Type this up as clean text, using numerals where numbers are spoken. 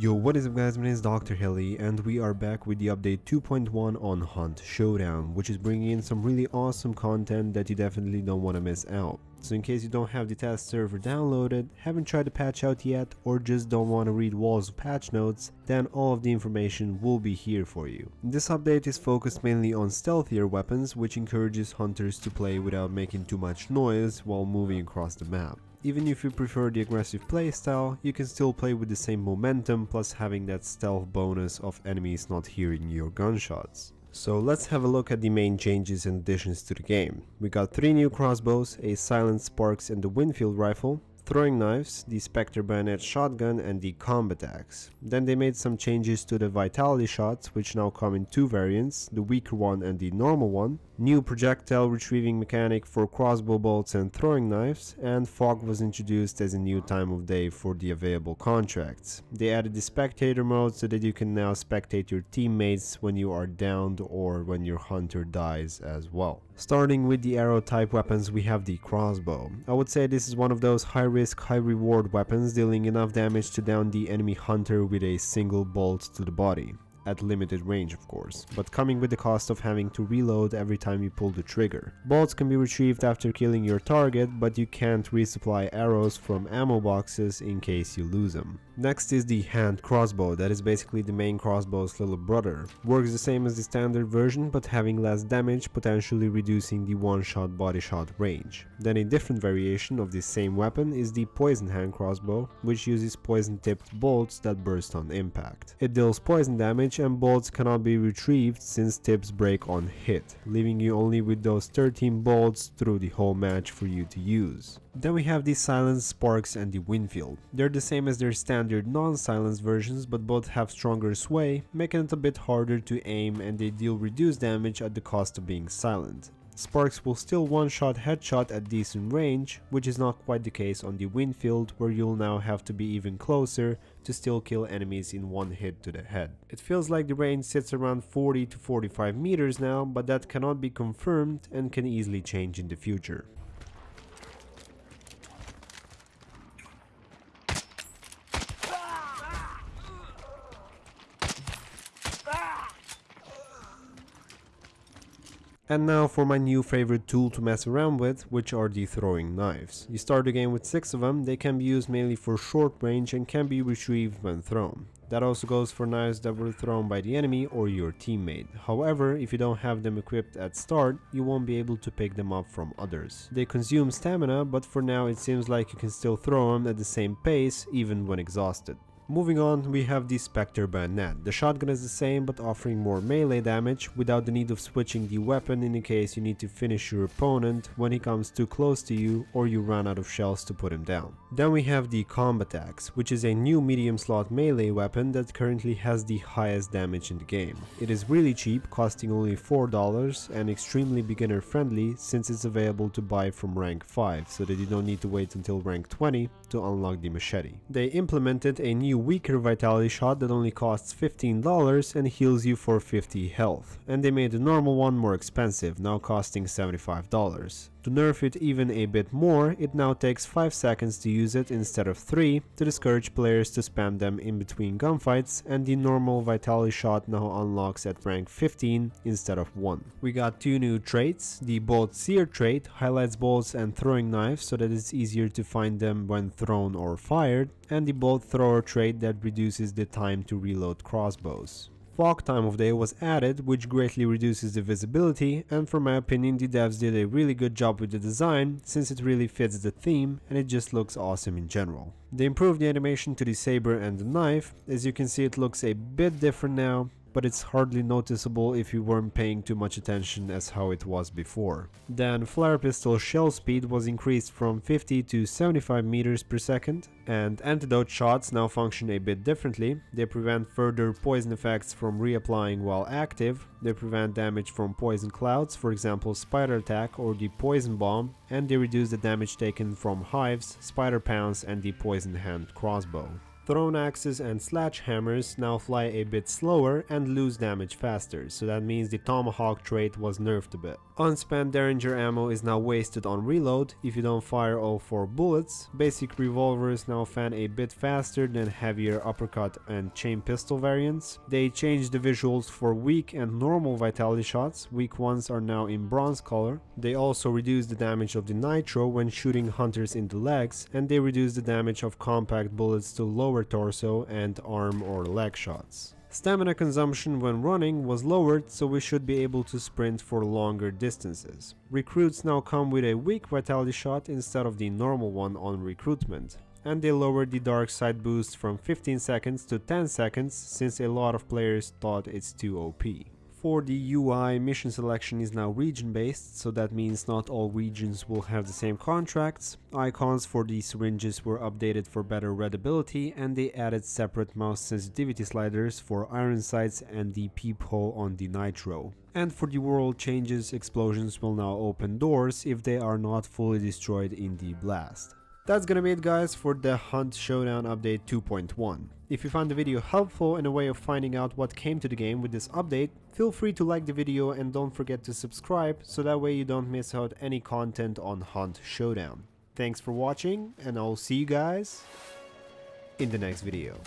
Yo, what is up guys, my name is Dr. Hilly and we are back with the update 2.1 on Hunt Showdown, which is bringing in some really awesome content that you definitely don't want to miss out. So in case you don't have the test server downloaded, haven't tried the patch out yet, or just don't want to read walls of patch notes, then all of the information will be here for you. This update is focused mainly on stealthier weapons, which encourages hunters to play without making too much noise while moving across the map. Even if you prefer the aggressive playstyle, you can still play with the same momentum plus having that stealth bonus of enemies not hearing your gunshots. So let's have a look at the main changes and additions to the game. We got 3 new crossbows, a silent sparks and the Winfield rifle, throwing knives, the Spectre bayonet shotgun and the combat axe. Then they made some changes to the vitality shots, which now come in 2 variants, the weaker one and the normal one, new projectile retrieving mechanic for crossbow bolts and throwing knives, and fog was introduced as a new time of day for the available contracts. They added the spectator mode so that you can now spectate your teammates when you are downed or when your hunter dies as well. Starting with the arrow type weapons, we have the crossbow. I would say this is one of those high risk, high reward weapons, dealing enough damage to down the enemy hunter with a single bolt to the body. At limited range of course, but coming with the cost of having to reload every time you pull the trigger. Bolts can be retrieved after killing your target, but you can't resupply arrows from ammo boxes in case you lose them. Next is the hand crossbow, that is basically the main crossbow's little brother. Works the same as the standard version, but having less damage, potentially reducing the one-shot body shot range. Then a different variation of this same weapon is the poison hand crossbow, which uses poison-tipped bolts that burst on impact. It deals poison damage and bolts cannot be retrieved since tips break on hit, leaving you only with those 13 bolts through the whole match for you to use. Then we have the silence sparks and the Winfield. They're the same as their standard non-silence versions, but both have stronger sway, making it a bit harder to aim, and they deal reduced damage at the cost of being silent. Sparks will still one-shot headshot at decent range, which is not quite the case on the Winfield, where you'll now have to be even closer to still kill enemies in one hit to the head. It feels like the range sits around 40 to 45 meters now, but that cannot be confirmed and can easily change in the future. And now for my new favorite tool to mess around with, which are the throwing knives. You start the game with 6 of them, they can be used mainly for short range and can be retrieved when thrown. That also goes for knives that were thrown by the enemy or your teammate. However, if you don't have them equipped at start, you won't be able to pick them up from others. They consume stamina, but for now it seems like you can still throw them at the same pace even when exhausted. Moving on, we have the Spectre bayonet. The shotgun is the same but offering more melee damage without the need of switching the weapon in case you need to finish your opponent when he comes too close to you or you run out of shells to put him down. Then we have the combat axe, which is a new medium slot melee weapon that currently has the highest damage in the game. It is really cheap, costing only $4 and extremely beginner friendly since it's available to buy from rank 5, so that you don't need to wait until rank 20 to unlock the machete. They implemented a new weaker vitality shot that only costs $15 and heals you for 50 health, and they made the normal one more expensive, now costing $75. To nerf it even a bit more, it now takes 5 seconds to use it instead of 3 to discourage players to spam them in between gunfights, and the normal vitality shot now unlocks at rank 15 instead of 1. We got 2 new traits. The Bolt Seer trait highlights bolts and throwing knives so that it's easier to find them when thrown or fired, and the Bolt Thrower trait that reduces the time to reload crossbows. Fog time of day was added, which greatly reduces the visibility, and for my opinion the devs did a really good job with the design since it really fits the theme and it just looks awesome in general. They improved the animation to the saber and the knife. As you can see, it looks a bit different now, but it's hardly noticeable if you weren't paying too much attention as how it was before. Then flare pistol shell speed was increased from 50 to 75 meters per second, and antidote shots now function a bit differently. They prevent further poison effects from reapplying while active, they prevent damage from poison clouds, for example spider attack or the poison bomb, and they reduce the damage taken from hives, spider pounce and the poison hand crossbow. Thrown axes and sledgehammers now fly a bit slower and lose damage faster, so that means the tomahawk trait was nerfed a bit. Unspent derringer ammo is now wasted on reload if you don't fire all 4 bullets. Basic revolvers now fan a bit faster than heavier uppercut and chain pistol variants. They changed the visuals for weak and normal vitality shots. Weak ones are now in bronze color. They also reduce the damage of the nitro when shooting hunters in the legs, and they reduce the damage of compact bullets to lower torso and arm or leg shots. Stamina consumption when running was lowered, so we should be able to sprint for longer distances. Recruits now come with a weak vitality shot instead of the normal one on recruitment. And they lowered the dark side boost from 15 seconds to 10 seconds since a lot of players thought it's too OP. For the UI, mission selection is now region based, so that means not all regions will have the same contracts. Icons for the syringes were updated for better readability, and they added separate mouse sensitivity sliders for iron sights and the peephole on the nitro. And for the world changes, explosions will now open doors if they are not fully destroyed in the blast. That's gonna be it, guys, for the Hunt Showdown update 2.1. If you found the video helpful in a way of finding out what came to the game with this update, feel free to like the video and don't forget to subscribe so that way you don't miss out any content on Hunt Showdown. Thanks for watching, and I'll see you guys in the next video.